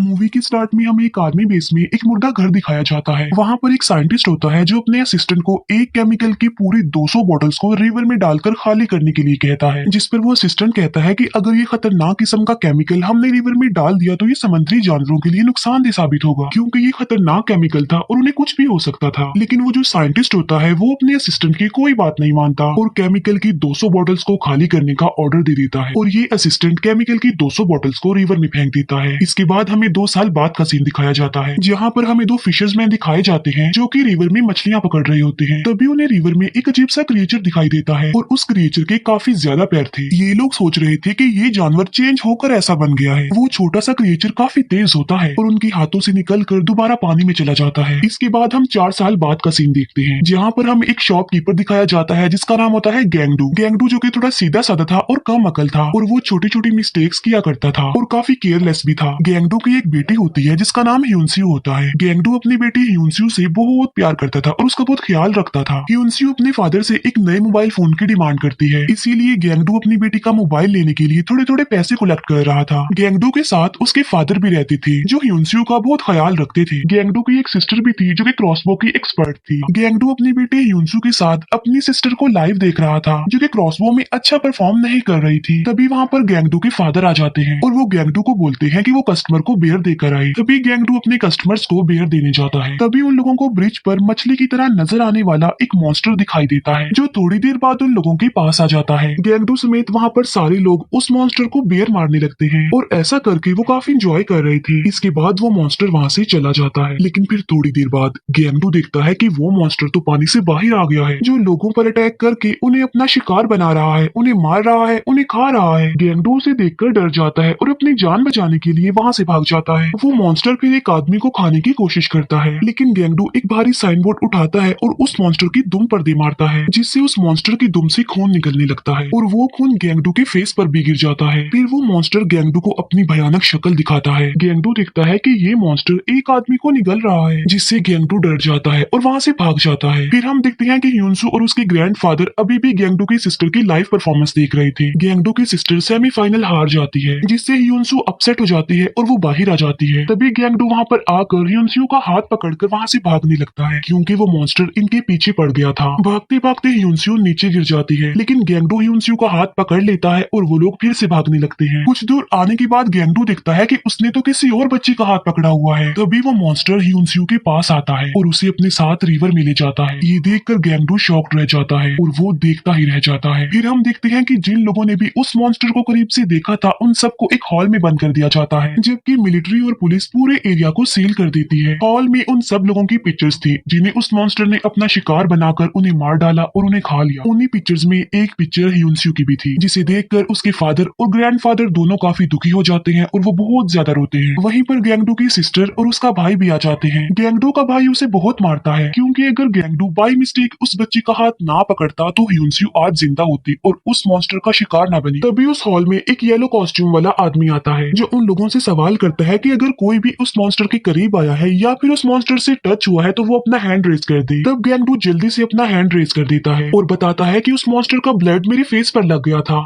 Movie के start में हमें एक आर्मी बेस में एक मुर्दा घर दिखाया जाता है। वहाँ पर एक साइंटिस्ट होता है जो अपने असिस्टेंट को एक केमिकल की पूरी 200 बॉटल्स को रिवर में डालकर खाली करने के लिए कहता है, जिस पर वो असिस्टेंट कहता है कि अगर ये खतरनाक किस्म का केमिकल हमने रिवर में डाल दिया तो ये समुद्री जानवरों के लिए नुकसानदेह साबित होगा, क्योंकि ये खतरनाक केमिकल था और उन्हें कुछ भी हो सकता था। लेकिन वो जो साइंटिस्ट होता है वो अपने असिस्टेंट की कोई बात नहीं मानता और केमिकल की 200 बॉटल्स को खाली करने का ऑर्डर दे देता है और ये असिस्टेंट केमिकल की 200 बॉटल्स को रिवर में फेंक देता है। इसके बाद हमें 2 साल बाद का सीन दिखाया जाता है, जहाँ पर हमें 2 फिशर्समैन दिखाए जाते हैं जो कि रिवर में मछलियां पकड़ रहे होते हैं। तभी उन्हें रिवर में एक अजीब सा क्रिएचर दिखाई देता है और उस क्रिएचर के काफी ज्यादा पैर थे। ये लोग सोच रहे थे कि ये जानवर चेंज होकर ऐसा बन गया है। वो छोटा सा क्रिएचर काफी तेज होता है और उनके हाथों से निकलकर दोबारा पानी में चला जाता है। इसके बाद हम 4 साल बाद का सीन देखते हैं, जहाँ पर हमें एक शॉपकीपर दिखाया जाता है जिसका नाम होता है गैंगडू। गैंगडू जो कि थोड़ा सीधा साधा था और कम अकल था और वो छोटी छोटी मिस्टेक्स किया करता था और काफी केयरलेस भी था। गैंगडू की एक बेटी होती है जिसका नाम ह्यूनसियो होता है। गैंगडू अपनी बेटी ह्यूनसियो से बहुत प्यार करता था और उसका बहुत ख्याल रखता था। ह्यूनसियो अपने फादर से एक नए मोबाइल फोन की डिमांड करती है, इसीलिए गैंगडू अपनी बेटी का मोबाइल लेने के लिए थोड़े थोड़े पैसे कलेक्ट कर रहा था। गैंगडू के साथ उसके फादर भी रहते थे जो ह्यूनसियो का बहुत ख्याल रखते थे। गैंगडू की एक सिस्टर भी थी जो कि क्रॉसबो की एक्सपर्ट थी। गैंगडू अपनी बेटी ह्यूनसियो के साथ अपनी सिस्टर को लाइव देख रहा था जो कि क्रॉसबो में अच्छा परफॉर्म नहीं कर रही थी। तभी वहाँ पर गैंगडू के फादर आ जाते हैं और वो गैंगडू को बोलते हैं कि वो कस्टमर को बियर देकर आए। तभी गैंगडू अपने कस्टमर्स को बियर देने जाता है। तभी उन लोगों को ब्रिज पर मछली की तरह नजर आने वाला एक मॉन्स्टर दिखाई देता है जो थोड़ी देर बाद उन लोगों के पास आ जाता है। गैंगडू समेत वहाँ पर सारे लोग उस मॉन्स्टर को बियर मारने लगते हैं और ऐसा करके वो काफी इंजॉय कर रहे थे। इसके बाद वो मॉन्स्टर वहाँ से चला जाता है, लेकिन फिर थोड़ी देर बाद गैंगडू देखता है कि वो मॉन्स्टर तो पानी से बाहर आ गया है, जो लोगों पर अटैक करके उन्हें अपना शिकार बना रहा है, उन्हें मार रहा है, उन्हें खा रहा है। गैंगडू उसे देखकर डर जाता है और अपनी जान बचाने के लिए वहाँ से भाग जाता है। वो मॉन्स्टर फिर एक आदमी को खाने की कोशिश करता है, लेकिन गैंगडू एक भारी साइन बोर्ड उठाता है और उस मॉन्स्टर की दुम पर दे मारता है, जिससे उस मॉन्स्टर की दुम से खून निकलने लगता है और वो खून गैंगडू के फेस पर भी गिर जाता है। फिर वो मॉन्स्टर गैंगडू को अपनी भयानक शक्ल दिखाता है। गैंगडू देखता है कि ये मॉन्स्टर एक आदमी को निगल रहा है, जिससे गैंगडू डर जाता है और वहाँ से भाग जाता है। फिर हम देखते हैं कि ह्यूनसू और उसके ग्रैंडफादर अभी भी गैंगडू की सिस्टर की लाइव परफॉर्मेंस देख रहे थे। गैंगडू की सिस्टर सेमीफाइनल हार जाती है, जिससे ह्यूनसू अपसेट हो जाती है और वो बाहर आ जाती है। तभी गैंगडू वहाँ पर आकर ह्यूनसू का हाथ पकड़कर वहाँ से भागने लगता है, क्योंकि वो मॉन्स्टर इनके पीछे पड़ गया था। भागते भागते ह्यूनसू नीचे गिर जाती है, लेकिन गैंगडू ह्यूनसू का हाथ पकड़ लेता है और वो लोग फिर से भागने लगते हैं। कुछ दूर आने के बाद गैंगडू देखता है कि उसने तो किसी और बच्चे का हाथ पकड़ा हुआ है। तभी वो मॉन्स्टर ह्यूनसू के पास आता है और उसे अपने साथ रिवर में ले जाता है। ये देखकर गैंगडू शॉक्ड रह जाता है और वो देखता ही रह जाता है। फिर हम देखते हैं कि जिन लोगों ने भी उस मॉन्स्टर को करीब से देखा था उन सबको एक हॉल में बंद कर दिया जाता है, जबकि मिलिट्री और पुलिस पूरे एरिया को सील कर देती है। हॉल में उन सब लोगों की पिक्चर्स थी जिन्हें उस मॉन्स्टर ने अपना शिकार बनाकर उन्हें मार डाला और उन्हें खा लिया। उन्हीं पिक्चर्स में एक पिक्चर ह्यूनसू की भी थी, जिसे देखकर उसके फादर और ग्रैंडफादर दोनों काफी दुखी हो जाते हैं और वो बहुत ज्यादा रोते हैं। वहीं पर गैंगडू की सिस्टर और उसका भाई भी आ जाते हैं। गैंगडू का भाई उसे बहुत मारता है, क्योंकि अगर गैंगडू बाय मिस्टेक उस बच्चे का हाथ ना पकड़ता तो ह्यूनसू आज जिंदा होती और उस मॉन्स्टर का शिकार ना बनी। तभी उस हॉल में एक येलो कॉस्ट्यूम वाला आदमी आता है जो उन लोगों से सवाल करता है कि अगर कोई भी उस मॉन्स्टर के करीब आया है या फिर उस मॉन्स्टर से टच हुआ है तो वो अपना हैंड रेज कर दे। तब गैंगडू जल्दी से अपना हैंड रेज कर देता है और बताता है कि उस मॉन्स्टर का ब्लड मेरे फेस पर लग गया था।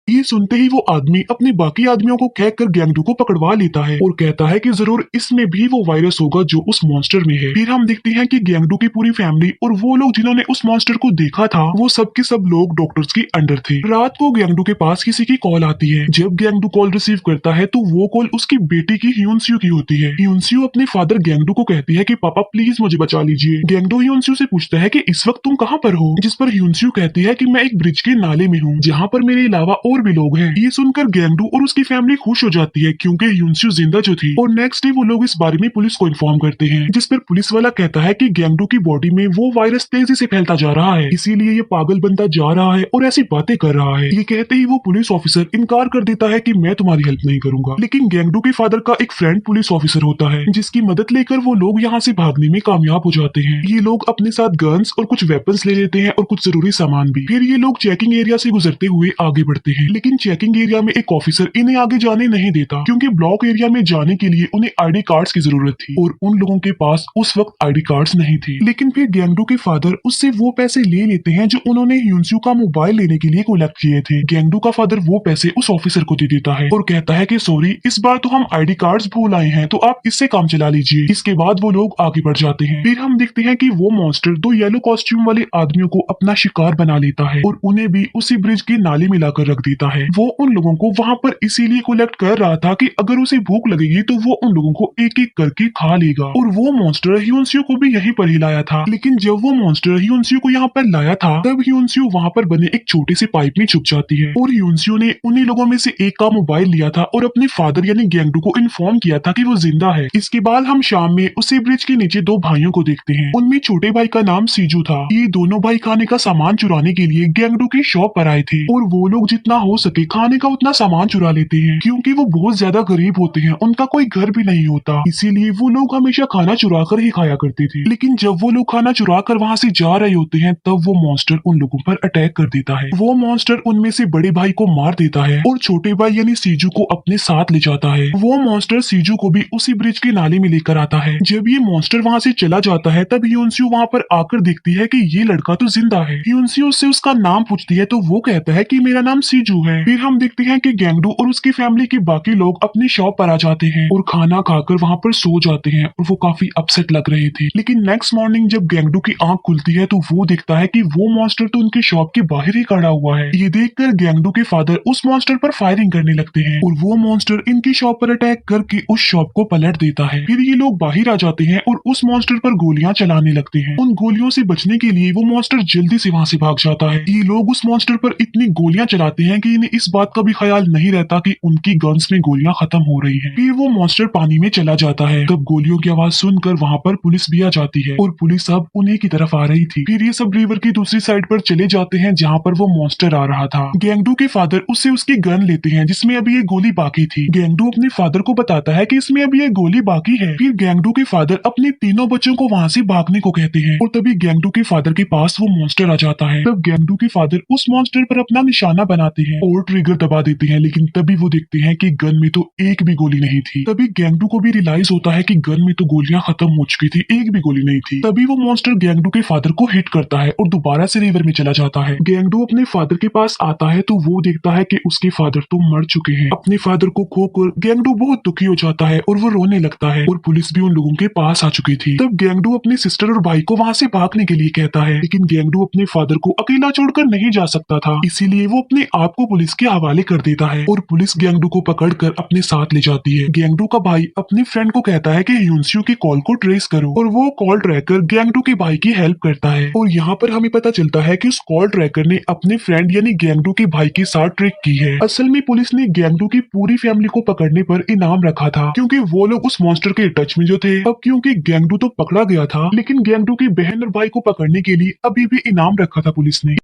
ये सुनते ही वो आदमी अपने बाकी आदमियों को कहकर गैंगडू को पकड़वा लेता है और कहता है कि जरूर इसमें भी वो वायरस होगा जो उस मॉन्स्टर में है। फिर हम देखते हैं कि गैंगडू की पूरी फैमिली और वो लोग जिन्होंने उस मॉन्स्टर को देखा था वो सब के सब लोग डॉक्टर्स के अंडर थे। रात को गैंगडू के पास किसी की कॉल आती है। जब गैंगडू कॉल रिसीव करता है तो वो कॉल उसकी बेटी की ह्यूनसू की होती है। ह्यूनसू अपने फादर गैंगडू को कहती है कि पापा प्लीज मुझे बचा लीजिए। गैंगडू ह्यूनसू से पूछता है कि इस वक्त तुम कहाँ पर हो, जिस पर ह्यूनसू कहती है कि मैं एक ब्रिज के नाले में हूँ जहाँ पर मेरे अलावा और भी लोग हैं। ये सुनकर गैंगडू और उसकी फैमिली खुश हो जाती है, क्योंकि ह्यूनसू जिंदा जो थी। और नेक्स्ट डे वो लोग इस बारे में पुलिस को इन्फॉर्म करते हैं, जिस पर पुलिस वाला कहता है कि गैंगडू की बॉडी में वो वायरस तेजी से फैलता जा रहा है, इसीलिए ये पागल बनता जा रहा है और ऐसी बातें कर रहा है। ये कहते ही वो पुलिस ऑफिसर इनकार कर देता है कि मैं तुम्हारी हेल्प नहीं करूंगा। लेकिन गैंगडू के फादर का एक फ्रेंड पुलिस ऑफिसर होता है, जिसकी मदद लेकर वो लोग यहाँ से भागने में कामयाब हो जाते हैं। ये लोग अपने साथ गन्स और कुछ वेपन्स ले लेते हैं और कुछ जरूरी सामान भी। फिर ये लोग चेकिंग एरिया से गुजरते हुए आगे बढ़ते हैं। थे, लेकिन चेकिंग एरिया में एक ऑफिसर इन्हें आगे जाने नहीं देता क्योंकि ब्लॉक एरिया में जाने के लिए उन्हें आईडी कार्ड्स की जरूरत थी और उन लोगों के पास उस वक्त आईडी कार्ड्स नहीं थे। लेकिन फिर गैंगडू के फादर उससे वो पैसे ले लेते हैं जो उन्होंने ह्यूनस्यू का मोबाइल लेने के लिए कलेक्ट किए थे। गैंगडू का फादर वो पैसे उस ऑफिसर को दे देता है और कहता है कि सॉरी, इस बार तो हम आईडी कार्ड्स भूल आए हैं, तो आप इससे काम चला लीजिए। इसके बाद वो लोग आगे बढ़ जाते हैं। फिर हम देखते हैं कि वो मॉन्स्टर दो येलो कॉस्ट्यूम वाले आदमियों को अपना शिकार बना लेता है और उन्हें भी उसी ब्रिज के नाले में लाकर रख देता है। वो उन लोगों को वहां पर इसीलिए कलेक्ट कर रहा था कि अगर उसे भूख लगेगी तो वो उन लोगों को एक एक करके खा लेगा। और वो मॉन्स्टर ह्यूनस्यू को भी यहीं पर ही लाया था। लेकिन जब वो मॉन्स्टर ह्यूनस्यू को यहाँ पर लाया था तब ह्यूनस्यू वहाँ पर बने एक छोटे से पाइप में छुप जाती है और ह्यूनस्यू ने उन्हीं लोगों में से एक का मोबाइल लिया था और अपने फादर यानी गैंगडू को इन्फॉर्म किया था कि वो जिंदा है। इसके बाद हम शाम में उसी ब्रिज के नीचे दो भाइयों को देखते हैं। उनमें छोटे भाई का नाम सीजू था। ये दोनों भाई खाने का सामान चुराने के लिए गैंगडू की शॉप पर आए थे और वो लोग जितना हो सके खाने का उतना सामान चुरा लेते हैं क्योंकि वो बहुत ज्यादा गरीब होते हैं, उनका कोई घर भी नहीं होता, इसीलिए वो लोग हमेशा खाना चुरा कर ही खाया करते थे। लेकिन जब वो लोग खाना चुरा कर वहाँ से जा रहे होते हैं तब वो मॉन्स्टर उन लोगों पर अटैक कर देता है। वो मॉन्स्टर उनमें से बड़े भाई को मार देता है और छोटे भाई यानी सीजू को अपने साथ ले जाता है। वो मॉन्स्टर सीजू को भी उसी ब्रिज के नाले में लेकर आता है। जब ये मॉन्स्टर वहाँ से चला जाता है तब ह्यूनस्यू वहाँ पर आकर देखती है कि ये लड़का तो जिंदा है। ह्यूनस्यू उससे उसका नाम पूछती है तो वो कहता है कि मेरा नाम सीजू है। फिर हम देखते हैं कि गैंगडू और उसकी फैमिली के बाकी लोग अपनी शॉप पर आ जाते हैं और खाना खाकर वहाँ पर सो जाते हैं और वो काफी अपसेट लग रहे थे। लेकिन नेक्स्ट मॉर्निंग जब गैंगडू की आंख खुलती है तो वो देखता है कि वो मॉन्स्टर तो उनकी शॉप के बाहर ही खड़ा हुआ है। ये देखकर गैंगडू के फादर उस मॉन्स्टर पर फायरिंग करने लगते हैं और वो मॉन्स्टर इनकी शॉप पर अटैक करके उस शॉप को पलट देता है। फिर ये लोग बाहर आ जाते हैं और उस मॉन्स्टर पर गोलियां चलाने लगते हैं। उन गोलियों से बचने के लिए वो मॉन्स्टर जल्दी से वहाँ से भाग जाता है। ये लोग उस मॉन्स्टर पर इतनी गोलियां चलाते हैं कि इन्हें इस बात का भी ख्याल नहीं रहता कि उनकी गन्स में गोलियां खत्म हो रही हैं। फिर वो मॉन्स्टर पानी में चला जाता है। तब गोलियों की आवाज सुनकर वहाँ पर पुलिस भी आ जाती है और पुलिस अब उन्हीं की तरफ आ रही थी। फिर ये सब रिवर की दूसरी साइड पर चले जाते हैं जहाँ पर वो मॉन्स्टर आ रहा था। गैंगडू के फादर उससे उसकी गन लेते हैं जिसमें अभी ये गोली बाकी थी। गैंगडू अपने फादर को बताता है कि इसमें अभी ये गोली बाकी है। फिर गैंगडू के फादर अपने तीनों बच्चों को वहाँ से भागने को कहते हैं और तभी गैंगडू के फादर के पास वो मॉन्स्टर आ जाता है। तब गैंगडू के फादर उस मॉन्स्टर पर अपना निशाना बनाते हैं और ट्रिगर दबा देते हैं, लेकिन तभी वो देखते हैं कि गन में तो एक भी गोली नहीं थी। तभी गैंगडू को भी रियलाइज होता है कि गन में तो गोलियां खत्म हो चुकी थी, एक भी गोली नहीं थी। तभी वो मॉन्स्टर गैंगडू के फादर को हिट करता है और दोबारा से रिवर में चला जाता है। गैंगडू अपने फादर के पास आता है तो वो देखता है कि उसके फादर तो मर चुके हैं। अपने फादर को खोकर गैंगडू बहुत दुखी हो जाता है और वो रोने लगता है और पुलिस भी उन लोगों के पास आ चुकी थी। तब गैंगडू अपनी सिस्टर और भाई को वहाँ से भागने के लिए कहता है, लेकिन गैंगडू अपने फादर को अकेला छोड़कर नहीं जा सकता था, इसीलिए वो अपने आप को पुलिस के हवाले कर देता है और पुलिस गैंगडू को पकड़कर अपने साथ ले जाती है। गैंगडू का भाई अपने फ्रेंड को कहता है कि ह्यूनस्यू की कॉल को ट्रेस करो और वो कॉल ट्रैकर गैंगडू के भाई की हेल्प करता है। और यहाँ पर हमें पता चलता है कि उस कॉल ट्रैकर ने अपने फ्रेंड यानी गैंगडू के भाई के साथ ट्रिक की है। असल में पुलिस ने गैंगडू की पूरी फैमिली को पकड़ने पर इनाम रखा था क्योंकि वो लोग उस मॉन्स्टर के टच में जो थे। अब क्योंकि गैंगडू तो पकड़ा गया था लेकिन गैंगडू की बहन और भाई को पकड़ने के लिए अभी भी इनाम रखा था पुलिस ने,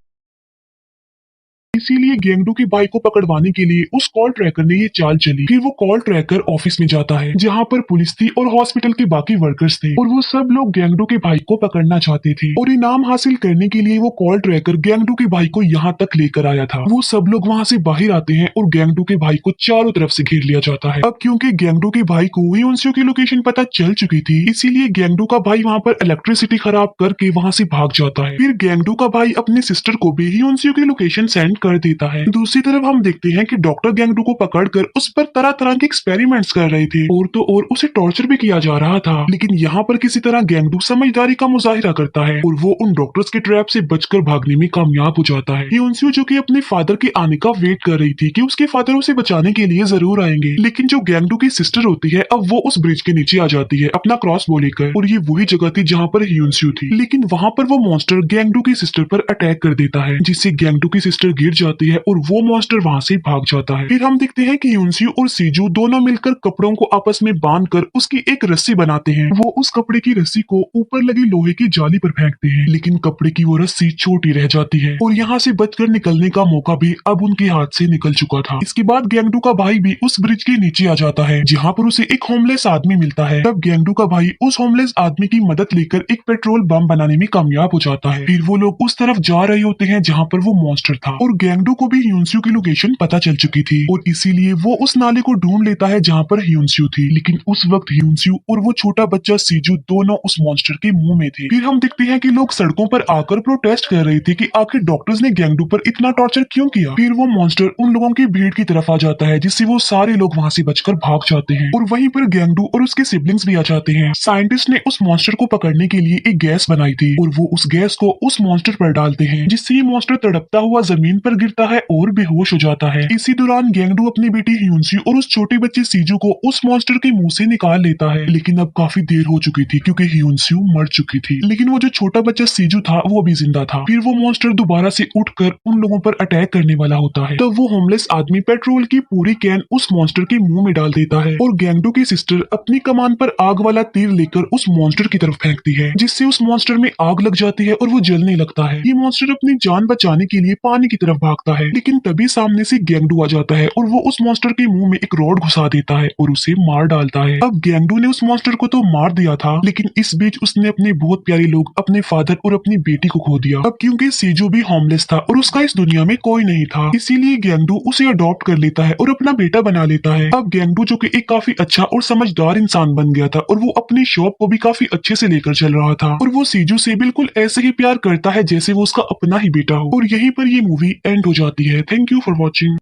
इसीलिए गैंगडू की बाइक को पकड़वाने के लिए उस कॉल ट्रैकर ने ये चाल चली। फिर वो कॉल ट्रैकर ऑफिस में जाता है जहाँ पर पुलिस थी और हॉस्पिटल के बाकी वर्कर्स थे और वो सब लोग गैंगडू के भाई को पकड़ना चाहते थे और इनाम हासिल करने के लिए वो कॉल ट्रैकर गैंगडू के भाई को यहाँ तक लेकर आया था। वो सब लोग वहाँ से बाहर आते हैं और गैंगडू के भाई को चारों तरफ से घेर लिया जाता है। अब क्योंकि गैंगडू के भाई को ह्यूनस्यू की लोकेशन पता चल चुकी थी इसीलिए गैंगडू का भाई वहाँ पर इलेक्ट्रिसिटी खराब करके वहाँ से भाग जाता है। फिर गैंगडू का भाई अपने सिस्टर को भी ह्यूनस्यू की लोकेशन सेंड कर देता है। दूसरी तरफ हम देखते हैं कि डॉक्टर गैंगडू को पकड़कर उस पर तरह तरह के एक्सपेरिमेंट्स कर रहे थे और तो और उसे टॉर्चर भी किया जा रहा था। लेकिन यहाँ पर किसी तरह गैंगडू समझदारी का मुजाहिरा करता है और वो उन डॉक्टर्स के ट्रैप से बचकर भागने में कामयाब हो जाता है। ह्यूनस्यू जो कि अपने फादर के आने का वेट कर रही थी कि उसके फादर उसे बचाने के लिए जरूर आएंगे, लेकिन जो गैंगडू की सिस्टर होती है अब वो उस ब्रिज के नीचे आ जाती है अपना क्रॉस बो लेकर और ये वही जगह थी जहाँ पर ह्यूनस्यू थी। लेकिन वहाँ पर वो मॉन्स्टर गैंगडू की सिस्टर पर अटैक कर देता है जिससे गैंगडू की सिस्टर गिर जाती है और वो मॉन्स्टर वहाँ से भाग जाता है। फिर हम देखते हैं कि ह्यूनस्यू और सीजू दोनों मिलकर कपड़ों को आपस में बांधकर उसकी एक रस्सी बनाते हैं। वो उस कपड़े की रस्सी को ऊपर लगी लोहे की जाली पर फेंकते हैं लेकिन कपड़े की वो रस्सी छोटी रह जाती है और यहाँ से बचकर निकलने का मौका भी अब उनके हाथ से निकल चुका था। इसके बाद गैंगडू का भाई भी उस ब्रिज के नीचे आ जाता है जहाँ पर उसे एक होमलेस आदमी मिलता है। तब गैंगडू का भाई उस होमलेस आदमी की मदद लेकर एक पेट्रोल बम बनाने में कामयाब हो जाता है। फिर वो लोग उस तरफ जा रहे होते हैं जहाँ पर वो मॉन्स्टर था और गैंगडू को भी ह्यूनस्यू की लोकेशन पता चल चुकी थी और इसीलिए वो उस नाले को ढूंढ लेता है जहाँ पर ह्यूनस्यू थी। लेकिन उस वक्त ह्यूनस्यू और वो छोटा बच्चा सीजू दोनों उस मॉन्स्टर के मुंह में थे। फिर हम देखते हैं कि लोग सड़कों पर आकर प्रोटेस्ट कर रहे थे कि आखिर डॉक्टर्स ने गैंगडू पर इतना टॉर्चर क्यों किया। फिर वो मॉन्स्टर उन लोगों की भीड़ की तरफ आ जाता है जिससे वो सारे लोग वहाँ से बचकर भाग जाते हैं और वहीं पर गैंगडू और उसके सिबलिंग्स भी आ जाते हैं। साइंटिस्ट ने उस मॉन्स्टर को पकड़ने के लिए एक गैस बनाई थी और वो उस गैस को उस मॉन्स्टर पर डालते हैं जिससे ये मॉन्स्टर तड़पता हुआ जमीन पर गिरता है और बेहोश हो जाता है। इसी दौरान गैंगडू अपनी बेटी ह्यूनस्यू और उस छोटे बच्चे सीजू को उस मॉन्स्टर के मुंह से निकाल लेता है। लेकिन अब काफी देर हो चुकी थी क्योंकि ह्यूनस्यू मर चुकी थी, लेकिन वो जो छोटा बच्चा सीजू था वो भी जिंदा था। फिर वो मॉन्स्टर दोबारा से उठकर उन लोगों पर अटैक करने वाला होता है। तब वो होमलेस आदमी पेट्रोल की पूरी कैन उस मॉन्स्टर के मुंह में डाल देता है और गैंगडू की सिस्टर अपनी कमान पर आग वाला तीर लेकर उस मॉन्स्टर की तरफ फेंकती है जिससे उस मॉन्स्टर में आग लग जाती है और वो जलने लगता है। ये मॉन्स्टर अपनी जान बचाने के लिए पानी की तरफ भागता है, लेकिन तभी सामने से गैंगडू आ जाता है और वो उस मॉन्स्टर के मुंह में एक रॉड घुसा देता है और उसे मार डालता है। अब गैंगडू ने उस मॉन्स्टर को तो मार दिया था, लेकिन इस बीच उसने अपने बहुत प्यारे लोग अपने फादर और अपनी बेटी को खो दिया। अब क्योंकि सीजू भी होमलेस था और उसका इस दुनिया में कोई नहीं था, इसीलिए गैंगडू उसे अडॉप्ट कर लेता है और अपना बेटा बना लेता है। अब गैंगडू जो कि एक काफी अच्छा और समझदार इंसान बन गया था और वो अपनी शॉप को भी काफी अच्छे से लेकर चल रहा था और वो सीजू से बिल्कुल ऐसे ही प्यार करता है जैसे वो उसका अपना ही बेटा हो। और यहीं पर ये मूवी एंड हो जाती है। Thank you for watching.